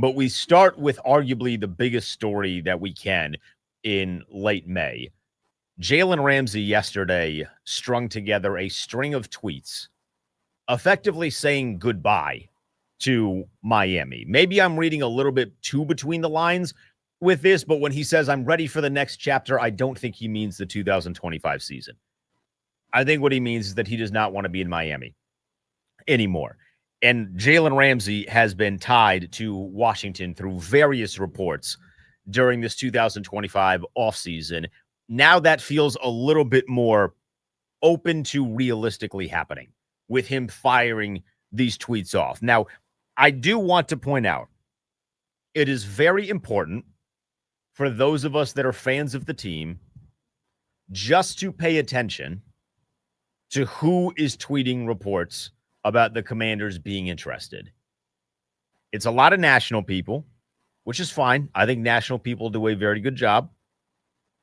But we start with arguably the biggest story that we can in late May. Jalen Ramsey yesterday strung together a string of tweets effectively saying goodbye to Miami. Maybe I'm reading a little bit too between the lines with this, but when he says I'm ready for the next chapter, I don't think he means the 2025 season. I think what he means is that he does not want to be in Miami anymore. And Jalen Ramsey has been tied to Washington through various reports during this 2025 offseason. Now that feels a little bit more open to realistically happening with him firing these tweets off. Now, I do want to point out, it is very important for those of us that are fans of the team just to pay attention to who is tweeting reports about the Commanders being interested. It's a lot of national people, which is fine. I think national people do a very good job.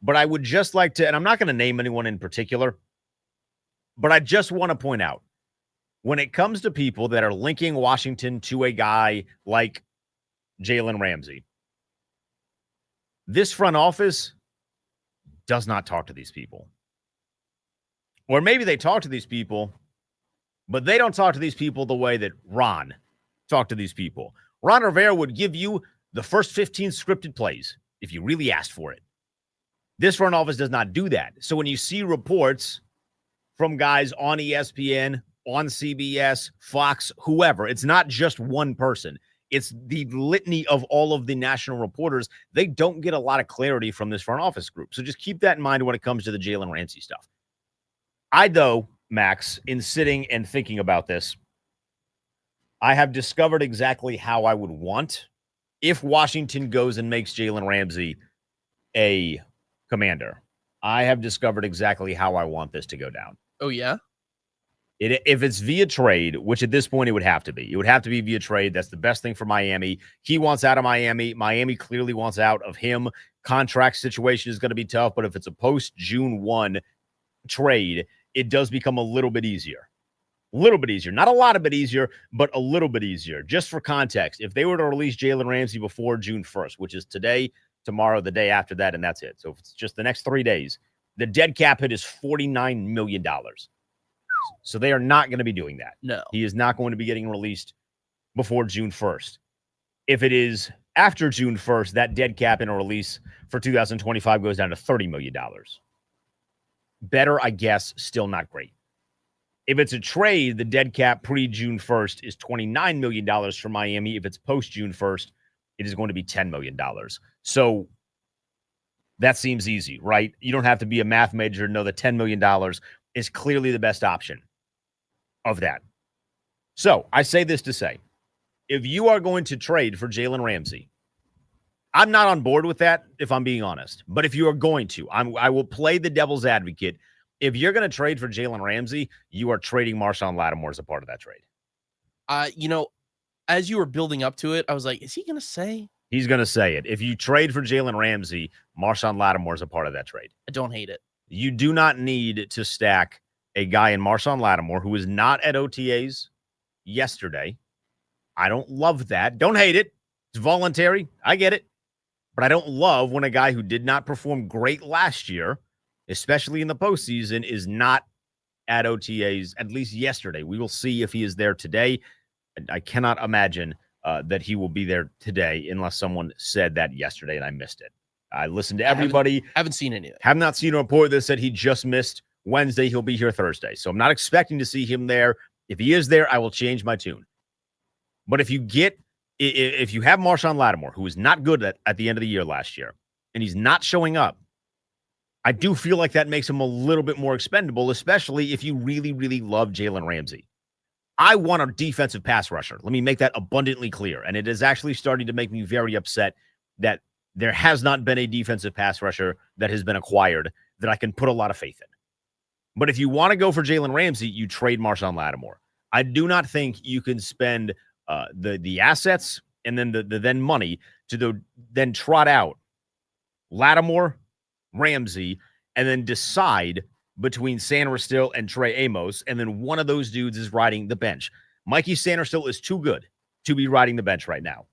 But I would just like to, and I'm not going to name anyone in particular, but I just want to point out, when it comes to people that are linking Washington to a guy like Jalen Ramsey, this front office does not talk to these people. Or maybe they talk to these people, but they don't talk to these people the way that Ron talked to these people. Ron Rivera would give you the first 15 scripted plays if you really asked for it. This front office does not do that. So when you see reports from guys on ESPN, on CBS, Fox, whoever, it's not just one person. It's the litany of all of the national reporters. They don't get a lot of clarity from this front office group. So just keep that in mind when it comes to the Jalen Ramsey stuff. I, though, Max, in sitting and thinking about this, I have discovered exactly how I would want if Washington goes and makes Jalen Ramsey a Commander. I have discovered exactly how I want this to go down. Oh, yeah? If it's via trade, which at this point it would have to be. It would have to be via trade. That's the best thing for Miami. He wants out of Miami. Miami clearly wants out of him. Contract situation is going to be tough, but if it's a post-June 1 trade, it does become a little bit easier. A little bit easier. Not a lot of bit easier, but a little bit easier. Just for context, if they were to release Jalen Ramsey before June 1st, which is today, tomorrow, the day after that, and that's it. So if it's just the next 3 days, the dead cap hit is $49 million. So they are not going to be doing that. No. He is not going to be getting released before June 1st. If it is after June 1st, that dead cap in a release for 2025 goes down to $30 million. Better, I guess, still not great. If it's a trade, the dead cap pre-June 1st is $29 million for Miami. If it's post-June 1st, it is going to be $10 million. So that seems easy, right? You don't have to be a math major to know that $10 million is clearly the best option of that. So I say this to say, if you are going to trade for Jalen Ramsey, I'm not on board with that, if I'm being honest. But if you are going to, I will play the devil's advocate. If you're going to trade for Jalen Ramsey, you are trading Marshon Lattimore as a part of that trade. As you were building up to it, I was like, is he going to say? He's going to say it. If you trade for Jalen Ramsey, Marshon Lattimore is a part of that trade. I don't hate it. You do not need to stack a guy in Marshon Lattimore who is not at OTAs yesterday. I don't love that. Don't hate it. It's voluntary. I get it. But I don't love when a guy who did not perform great last year, especially in the postseason, is not at OTAs, at least yesterday. We will see if he is there today. I cannot imagine that he will be there today unless someone said that yesterday and I missed it. I listened to everybody. Haven't seen anything. Have not seen a report that said he just missed Wednesday. He'll be here Thursday. So I'm not expecting to see him there. If he is there, I will change my tune. But if you have Marshon Lattimore, who was not good at the end of the year last year, and he's not showing up, I do feel like that makes him a little bit more expendable, especially if you really, really love Jalen Ramsey. I want a defensive pass rusher. Let me make that abundantly clear. And it is actually starting to make me very upset that there has not been a defensive pass rusher that has been acquired that I can put a lot of faith in. But if you want to go for Jalen Ramsey, you trade Marshon Lattimore. I do not think you can spend the assets and then the money to then trot out Lattimore, Ramsey, and then decide between Sanderstill and Trey Amos, and then one of those dudes is riding the bench. Mikey Sanderstill is too good to be riding the bench right now.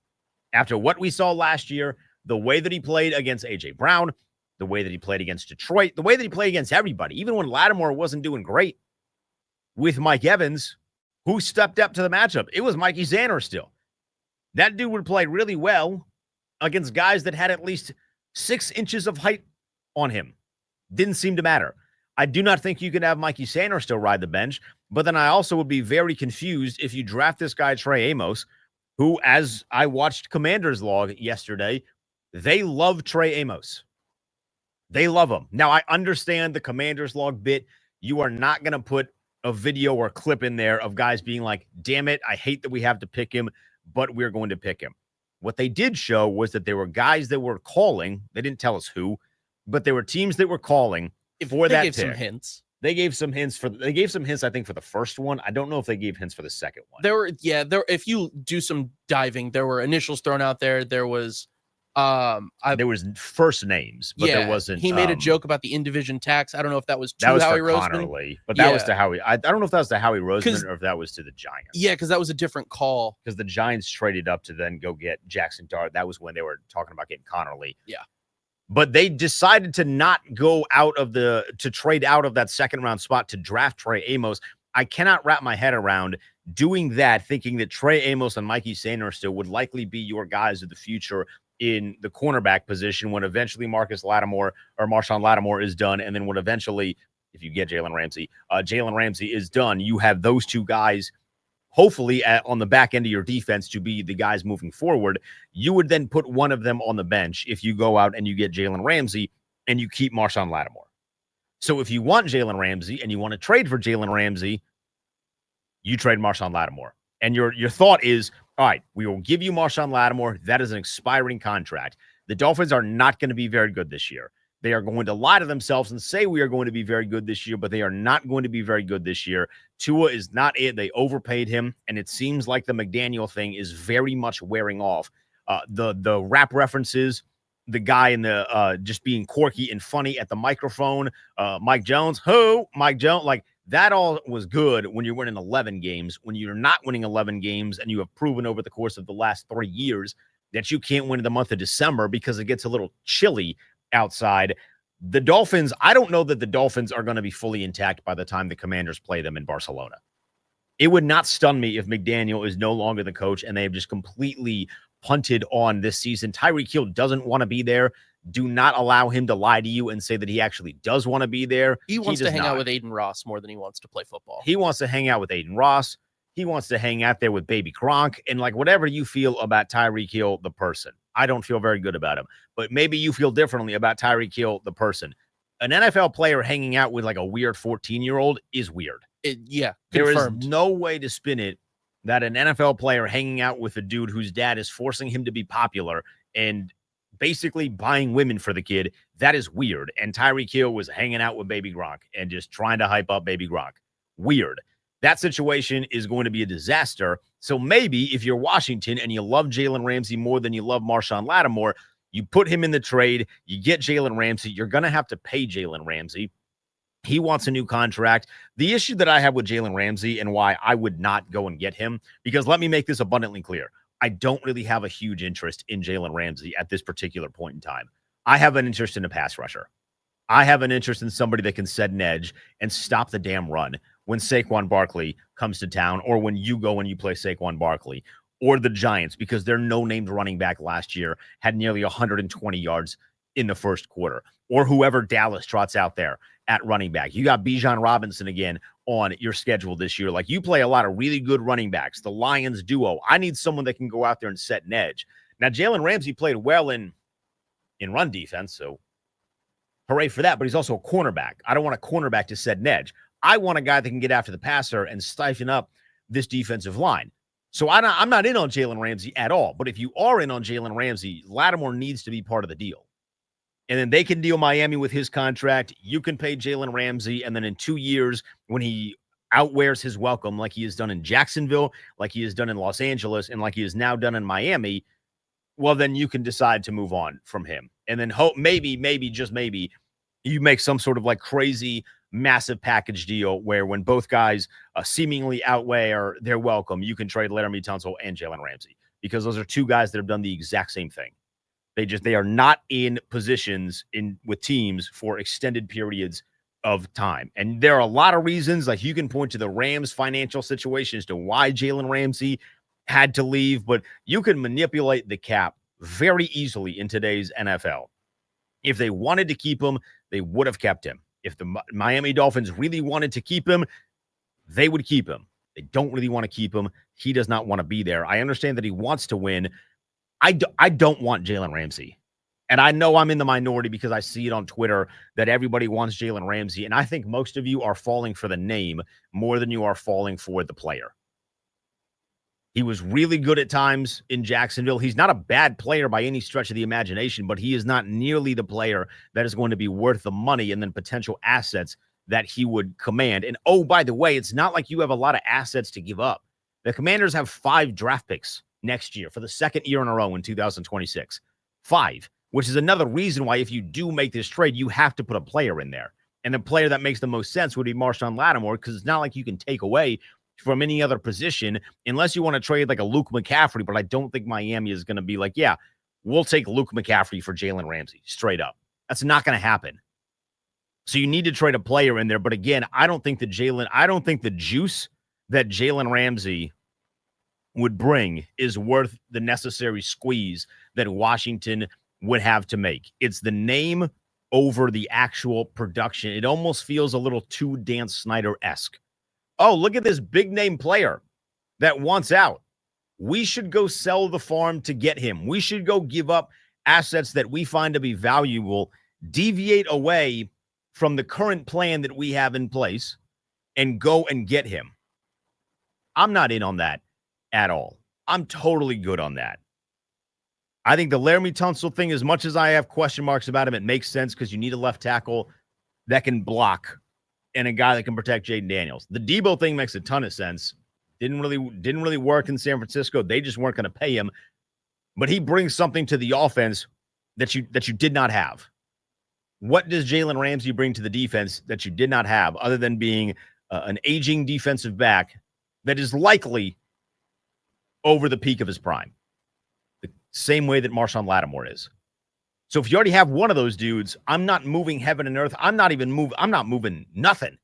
After what we saw last year, the way that he played against A.J. Brown, the way that he played against Detroit, the way that he played against everybody, even when Lattimore wasn't doing great with Mike Evans, who stepped up to the matchup. It was Mikey Zanner still. That dude would play really well against guys that had at least 6 inches of height on him. Didn't seem to matter. I do not think you can have Mikey Sanders still ride the bench, but then I also would be very confused if you draft this guy, Trey Amos, who, as I watched Commanders log yesterday, they love Trey Amos. They love him. Now, I understand the Commanders log bit. You are not going to put a video or clip in there of guys being like, damn it, I hate that we have to pick him, but we're going to pick him. What they did show was that there were guys that were calling. They didn't tell us who, but there were teams that were calling for that pick. They gave some hints. They gave some hints, I think, for the first one. I don't know if they gave hints for the second one. There, if you do some diving, there were initials thrown out there. There was there was first names, but there wasn't. He made a joke about the in-division tax. I don't know if that was to Howie Roseman. But that was to Howie. I don't know if that was to Howie Roseman or if that was to the Giants. Yeah, because that was a different call. Because the Giants traded up to then go get Jackson Dart. That was when they were talking about getting Connerly. Yeah. But they decided to not go to trade out of that second round spot to draft Trey Amos. I cannot wrap my head around doing that, thinking that Trey Amos and Mikey Sanders still would likely be your guys of the future in the cornerback position when eventually Marshon Lattimore is done. And then when eventually, if you get Jalen Ramsey is done, you have those two guys hopefully on the back end of your defense to be the guys moving forward. You would then put one of them on the bench if you go out and you get Jalen Ramsey and you keep Marshon Lattimore. So if you want Jalen Ramsey and you want to trade for Jalen Ramsey, you trade Marshon Lattimore. And your thought is, all right, we will give you Marshon Lattimore. That is an expiring contract. The Dolphins are not going to be very good this year. They are going to lie to themselves and say we are going to be very good this year, but they are not going to be very good this year. Tua is not it. They overpaid him, and it seems like the McDaniel thing is very much wearing off. The rap references, the guy in the just being quirky and funny at the microphone, Mike Jones, like that all was good when you're winning 11 games. When you're not winning 11 games and you have proven over the course of the last 3 years that you can't win in the month of December because it gets a little chilly outside. The Dolphins, I don't know that the Dolphins are going to be fully intact by the time the Commanders play them in Barcelona. It would not stun me if McDaniel is no longer the coach and they have just completely punted on this season. Tyreek Hill doesn't want to be there. Do not allow him to lie to you and say that he actually does want to be there. He wants to hang out with Aiden Ross more than he wants to play football. He wants to hang out with Aiden Ross. He wants to hang out there with baby Gronk. And like whatever you feel about Tyreek Hill, the person, I don't feel very good about him. But maybe you feel differently about Tyreek Hill, the person. An NFL player hanging out with like a weird 14-year-old is weird. Confirmed. There is no way to spin it that an NFL player hanging out with a dude whose dad is forcing him to be popular and basically buying women for the kid, that is weird. And Tyreek Hill was hanging out with baby Gronk and just trying to hype up baby Gronk. Weird. That situation is going to be a disaster. So maybe if you're Washington and you love Jalen Ramsey more than you love Marshon Lattimore, you put him in the trade, you get Jalen Ramsey. You're going to have to pay Jalen Ramsey. He wants a new contract. The issue that I have with Jalen Ramsey and why I would not go and get him, because let me make this abundantly clear. I don't really have a huge interest in Jalen Ramsey at this particular point in time. I have an interest in a pass rusher. I have an interest in somebody that can set an edge and stop the damn run when Saquon Barkley comes to town, or when you go and you play Saquon Barkley, or the Giants, because their no-named running back last year had nearly 120 yards in the first quarter, or whoever Dallas trots out there at running back. You got Bijan Robinson again on your schedule this year. Like, you play a lot of really good running backs, the Lions duo. I need someone that can go out there and set an edge. Now, Jalen Ramsey played well in run defense, so hooray for that, but he's also a cornerback. I don't want a cornerback to set an edge. I want a guy that can get after the passer and stifle up this defensive line. So I'm not in on Jalen Ramsey at all. But if you are in on Jalen Ramsey, Lattimore needs to be part of the deal. And then they can deal Miami with his contract. You can pay Jalen Ramsey. And then in 2 years, when he outwears his welcome, like he has done in Jacksonville, like he has done in Los Angeles, and like he has now done in Miami, well, then you can decide to move on from him. And then hope maybe, just maybe, you make some sort of like crazy, massive package deal where when both guys seemingly outweigh or they're welcome, you can trade Laramie Tunsil and Jalen Ramsey. because those are two guys that have done the exact same thing. They are not in positions with teams for extended periods of time. And there are a lot of reasons, like you can point to the Rams' financial situation as to why Jalen Ramsey had to leave, but you can manipulate the cap very easily in today's NFL. If they wanted to keep him, they would have kept him. If the Miami Dolphins really wanted to keep him, they would keep him. They don't really want to keep him. He does not want to be there. I understand that he wants to win. I don't want Jalen Ramsey. And I know I'm in the minority because I see it on Twitter that everybody wants Jalen Ramsey. And I think most of you are falling for the name more than you are falling for the player. He was really good at times in Jacksonville. He's not a bad player by any stretch of the imagination, but he is not nearly the player that is going to be worth the money and then potential assets that he would command. And oh, by the way, it's not like you have a lot of assets to give up. The Commanders have 5 draft picks next year for the second year in a row in 2026. 5, which is another reason why if you do make this trade, you have to put a player in there. And the player that makes the most sense would be Marshon Lattimore, because it's not like you can take away from any other position unless you want to trade like a Luke McCaffrey. But I don't think Miami is going to be like, yeah, we'll take Luke McCaffrey for Jalen Ramsey straight up. That's not going to happen. So you need to trade a player in there. But again, I don't think the juice that Jalen Ramsey would bring is worth the necessary squeeze that Washington would have to make. It's the name over the actual production. It almost feels a little too Dan Snyder-esque. Oh, look at this big name player that wants out. We should go sell the farm to get him. We should go give up assets that we find to be valuable, deviate away from the current plan that we have in place, and go and get him. I'm not in on that at all. I'm totally good on that. I think the Laramie Tunsil thing, as much as I have question marks about him, it makes sense because you need a left tackle that can block and a guy that can protect Jaden Daniels. The Debo thing makes a ton of sense. Didn't really work in San Francisco. They just weren't going to pay him. But he brings something to the offense that you did not have. What does Jalen Ramsey bring to the defense that you did not have, other than being an aging defensive back that is likely over the peak of his prime? The same way that Marshon Lattimore is. So if you already have one of those dudes, I'm not moving heaven and earth. I'm not moving nothing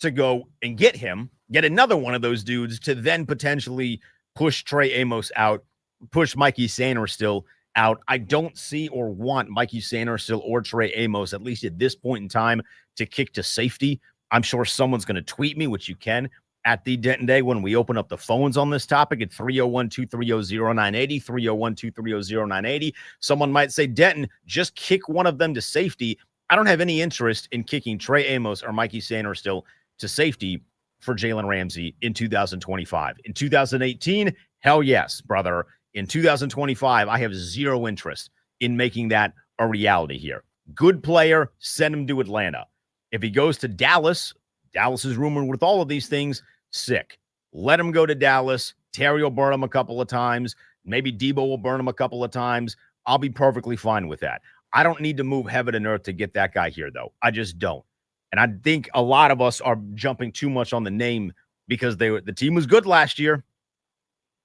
to go and get him, get another one of those dudes to then potentially push Trey Amos out, push Mikey Sainristil out. I don't see or want Mikey Sainristil or Trey Amos, at least at this point in time, to kick to safety. I'm sure someone's going to tweet me, which you can, at the Denton Day when we open up the phones on this topic at 301-230-0980, 301-230-0980. Someone might say, Denton, just kick one of them to safety. I don't have any interest in kicking Trey Amos or Mikey Sainristil to safety for Jalen Ramsey in 2025. In 2018, hell yes, brother. In 2025, I have zero interest in making that a reality here. Good player, send him to Atlanta. If he goes to Dallas, Dallas is rumored with all of these things, sick. Let him go to Dallas. Terry will burn him a couple of times. Maybe Debo will burn him a couple of times. I'll be perfectly fine with that. I don't need to move heaven and earth to get that guy here, though. I just don't. And I think a lot of us are jumping too much on the name because the team was good last year.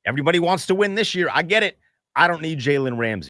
Everybody wants to win this year. I get it. I don't need Jalen Ramsey.